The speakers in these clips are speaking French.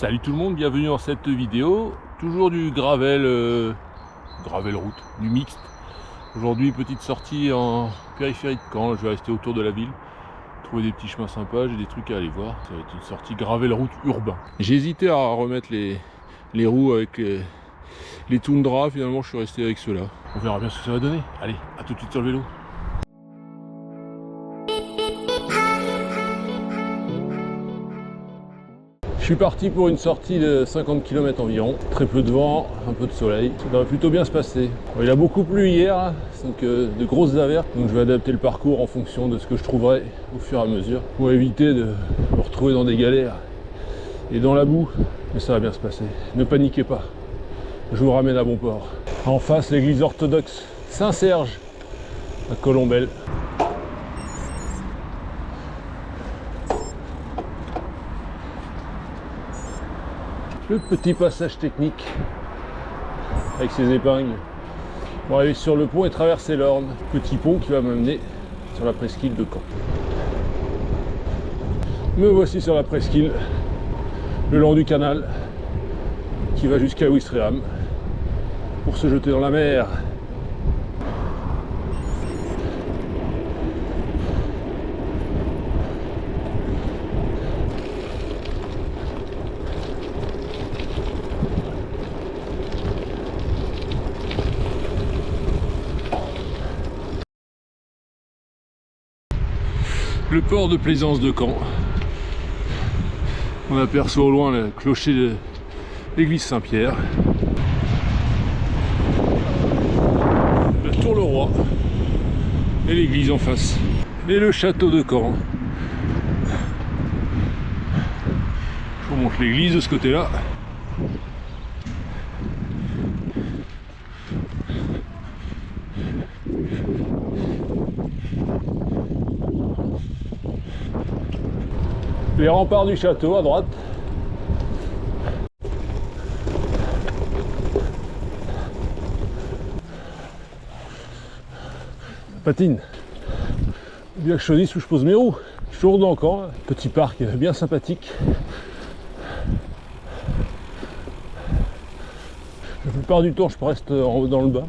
Salut tout le monde, bienvenue dans cette vidéo. Toujours du gravel, gravel route, du mixte. Aujourd'hui, petite sortie en périphérie de Caen. Je vais rester autour de la ville, trouver des petits chemins sympas, j'ai des trucs à aller voir. Ça va être une sortie gravel route urbain. J'ai hésité à remettre les roues avec les Tundra, finalement je suis resté avec ceux-là. On verra bien ce que ça va donner. Allez, à tout de suite sur le vélo. Je suis parti pour une sortie de 50 km environ, très peu de vent, un peu de soleil, ça devrait plutôt bien se passer. Bon, il a beaucoup plu hier, donc de grosses averses, donc je vais adapter le parcours en fonction de ce que je trouverai au fur et à mesure, pour éviter de me retrouver dans des galères et dans la boue, mais ça va bien se passer. Ne paniquez pas, je vous ramène à bon port. En face, l'église orthodoxe Saint-Serge, à Colombelles. Le petit passage technique avec ses épingles pour arriver sur le pont et traverser l'Orne. Petit pont qui va m'amener sur la presqu'île de Caen. Me voici sur la presqu'île, le long du canal qui va jusqu'à Ouistreham pour se jeter dans la mer. Le port de plaisance de Caen. On aperçoit au loin le clocher de l'église Saint-Pierre. La tour le Roi. Et l'église en face. Et le château de Caen. Je vous montre l'église de ce côté-là. Les remparts du château à droite. Patine. Bien que je choisisse où je pose mes roues. Je suis toujours dans Caen. Petit parc bien sympathique. La plupart du temps je reste en haut dans le bas.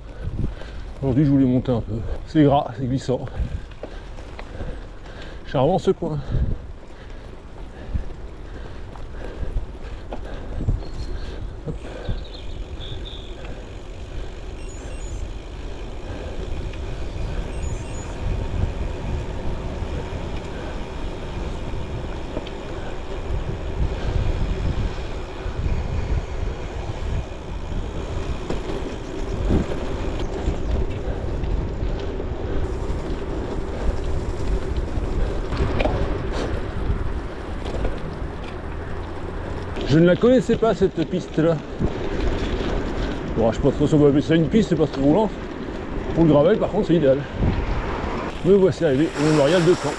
Aujourd'hui je voulais monter un peu. C'est gras, c'est glissant. Charmant ce coin. Je ne la connaissais pas cette piste là. Bon, je sais pas trop si on va appeler ça une piste, c'est pas très roulant. Pour le gravel par contre c'est idéal. Me voici arrivé au mémorial de Caen.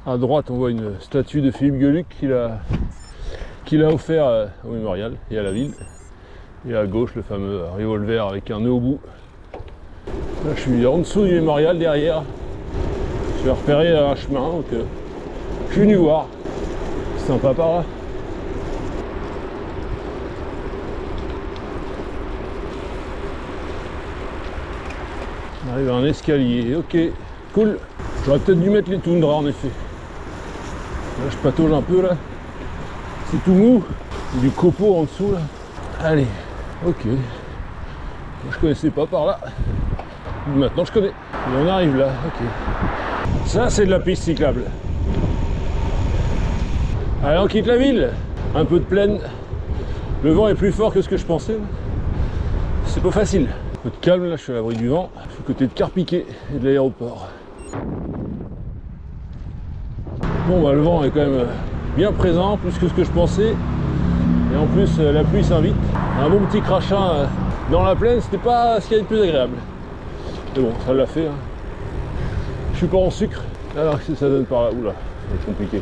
À droite on voit une statue de Philippe Geluck qu'il a offert au mémorial et à la ville. Et à gauche le fameux revolver avec un nœud au bout. Là je suis en dessous du mémorial derrière. Je vais repérer un chemin donc je suis venu voir. C'est sympa par là. On arrive à un escalier, ok, cool. J'aurais peut-être dû mettre les Tundra en effet. Là je patauge un peu là. C'est tout mou. Il y a du copeau en dessous là. Allez, ok. Je connaissais pas par là. Maintenant je connais. Et on arrive là, ok. Ça c'est de la piste cyclable. Allez, on quitte la ville. Un peu de plaine. Le vent est plus fort que ce que je pensais. C'est pas facile. Un peu de calme, là, je suis à l'abri du vent. Je suis côté de Carpiquet et de l'aéroport. Bon, bah, le vent est quand même bien présent, plus que ce que je pensais. Et en plus, la pluie s'invite. Un bon petit crachin dans la plaine, c'était pas ce qu'il y a de plus agréable. Mais bon, ça l'a fait. Hein. Je suis pas en sucre. Alors, qu'est-ce que ça donne par là? Oula, ça va être compliqué.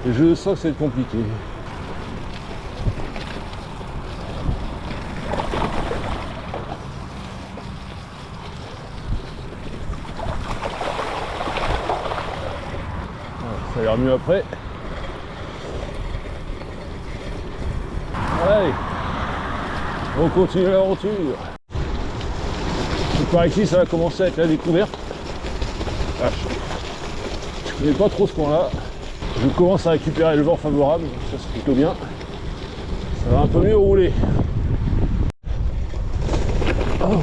Je sens que c'est compliqué. Ça va ira mieux après. Allez, on continue l'aventure. Par ici, ça va commencer à être la découverte. Ah, je connais pas trop ce coin-là. Je commence à récupérer le vent favorable, ça c'est plutôt bien. Ça va un peu mieux rouler. Oh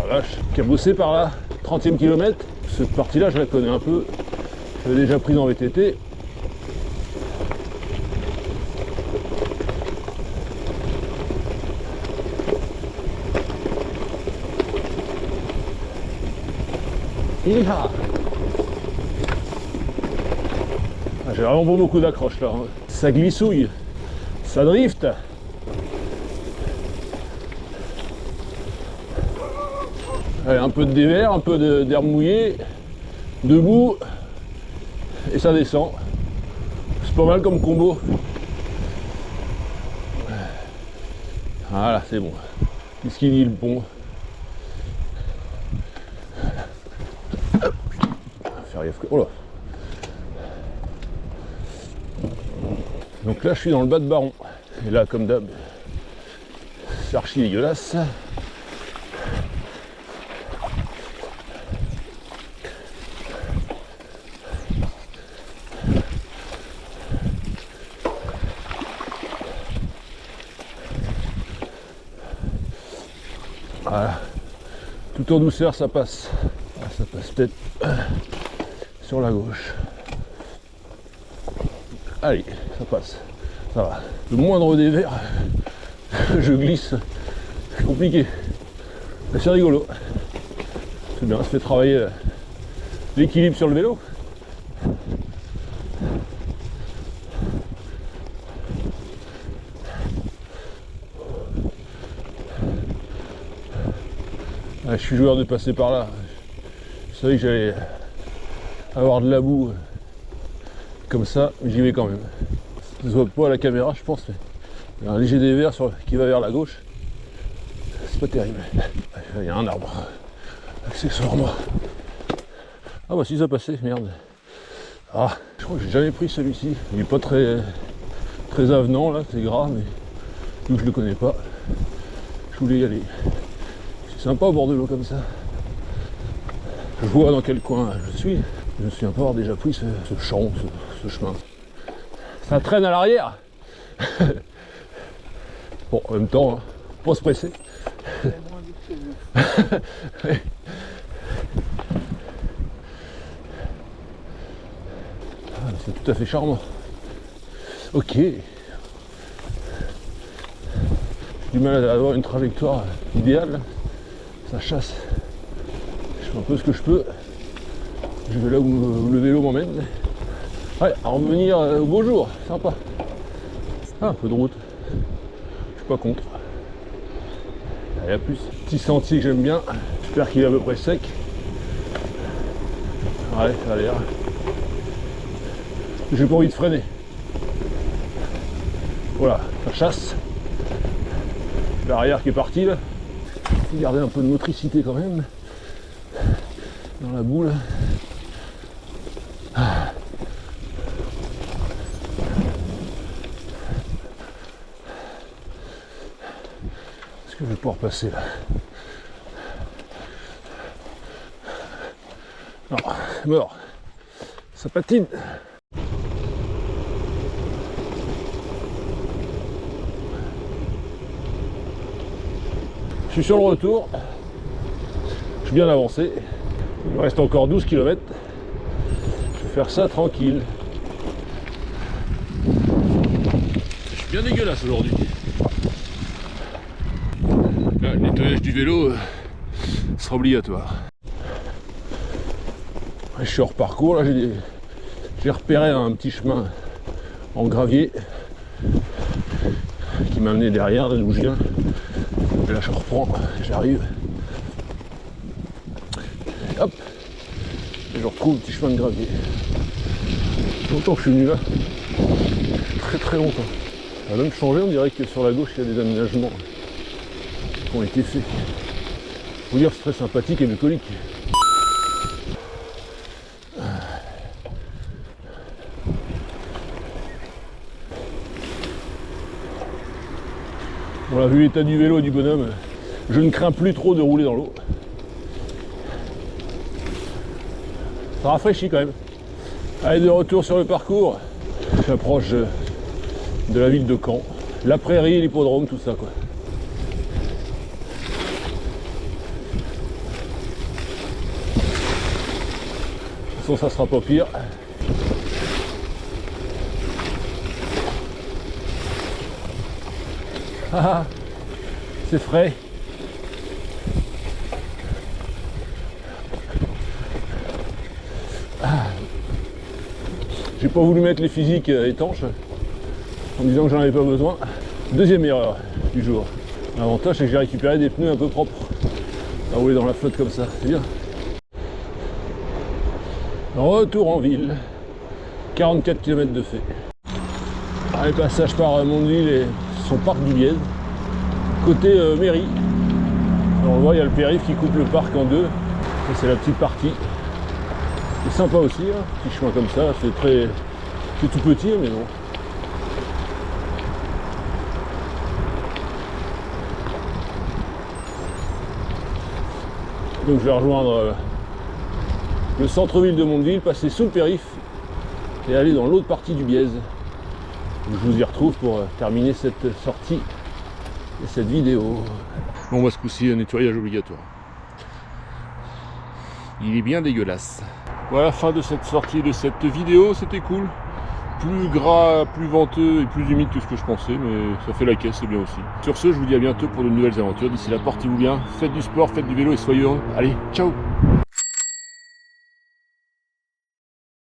lâche, cabossé par là, 30e kilomètre. Cette partie-là, je la connais un peu. Je l'ai déjà prise en VTT. J'ai vraiment beaucoup d'accroche là. Ça glissouille, ça drift. Allez, un peu de dévers, un peu d'herbe mouillée, debout, et ça descend. C'est pas mal comme combo. Voilà, c'est bon. Qu'est-ce qu'il dit le pont? Faire gaffe que... Oh là. Donc là je suis dans le bas de Baron. Et là comme d'hab, c'est archi dégueulasse. Voilà. Tout en douceur ça passe. Ah, ça passe peut-être sur la gauche. Allez, ça passe. Ça va. Le moindre dévers, je glisse. C'est compliqué. Mais c'est rigolo. C'est bien, ça fait travailler l'équilibre sur le vélo. Ah, je suis joueur de passer par là. Je savais que j'allais avoir de la boue comme ça, mais j'y vais quand même. Ça se voit pas à la caméra, je pense, mais il y a un léger dévers qui va vers la gauche. C'est pas terrible. Il y a un arbre. Accessoirement. Ah bah si ça passait, merde. Ah, je crois que j'ai jamais pris celui-ci. Il est pas très avenant là, c'est gras, mais vu que je le connais pas, je voulais y aller. C'est sympa au bord de l'eau comme ça. Je vois dans quel coin je suis. Je me souviens pas avoir déjà pris ce champ, ce chemin. Ça traîne à l'arrière. Bon, en même temps, hein, pas se presser. Ah, c'est tout à fait charmant. Ok. J'ai du mal à avoir une trajectoire idéale. Ça chasse. Je fais un peu ce que je peux. Je vais là où le vélo m'emmène. Ouais, à revenir au beau jour, sympa. Ah, un peu de route. Je suis pas contre. Allez, à plus. Petit sentier que j'aime bien. J'espère qu'il est à peu près sec. Ouais, ça a l'air. J'ai pas envie de freiner. Voilà, ça chasse. L'arrière qui est parti là. Faut garder un peu de motricité quand même. Dans la boule. Est-ce que je vais pouvoir passer là? Non, c'est mort. Ça patine. Je suis sur le retour. Je suis bien avancé. Il me reste encore 12 km. Je vais faire ça tranquille. Je suis bien dégueulasse aujourd'hui. Là, le nettoyage du vélo sera obligatoire. Je suis hors parcours. Là, j'ai repéré un petit chemin en gravier qui m'a amené derrière, d'où je viens. Et là, je reprends, j'arrive. Hop, et je retrouve le petit chemin de gravier. Longtemps que je suis venu là, très longtemps. Ça a même changé, on dirait que sur la gauche il y a des aménagements qui ont été faits. Faut dire c'est très sympathique et bucolique. On a vu l'état du vélo du bonhomme. Je ne crains plus trop de rouler dans l'eau. Ça rafraîchit quand même. Allez, de retour sur le parcours. J'approche de la ville de Caen. La prairie, l'hippodrome, tout ça quoi. De toute façon, ça sera pas pire. Ah, c'est frais. J'ai pas voulu mettre les physiques étanches en disant que j'en avais pas besoin. Deuxième erreur du jour. L'avantage c'est que j'ai récupéré des pneus un peu propres. À rouler dans la flotte comme ça, c'est bien. Retour en ville. 44 km de fait. Allez, passage par Mondeville et son parc du Liège. Côté mairie. Alors, on voit il y a le périph' qui coupe le parc en deux. Ça c'est la petite partie. C'est sympa aussi, hein, petit chemin comme ça, c'est tout petit mais bon. Donc je vais rejoindre le centre-ville de Mondeville, passer sous le périph' et aller dans l'autre partie du Bièze. Je vous y retrouve pour terminer cette sortie et cette vidéo. Bon, moi ce coup-ci, un nettoyage obligatoire. Il est bien dégueulasse. Voilà, fin de cette sortie, de cette vidéo, c'était cool. Plus gras, plus venteux et plus humide que ce que je pensais, mais ça fait la caisse, c'est bien aussi. Sur ce, je vous dis à bientôt pour de nouvelles aventures. D'ici là, portez-vous bien, faites du sport, faites du vélo et soyez heureux. Allez, ciao!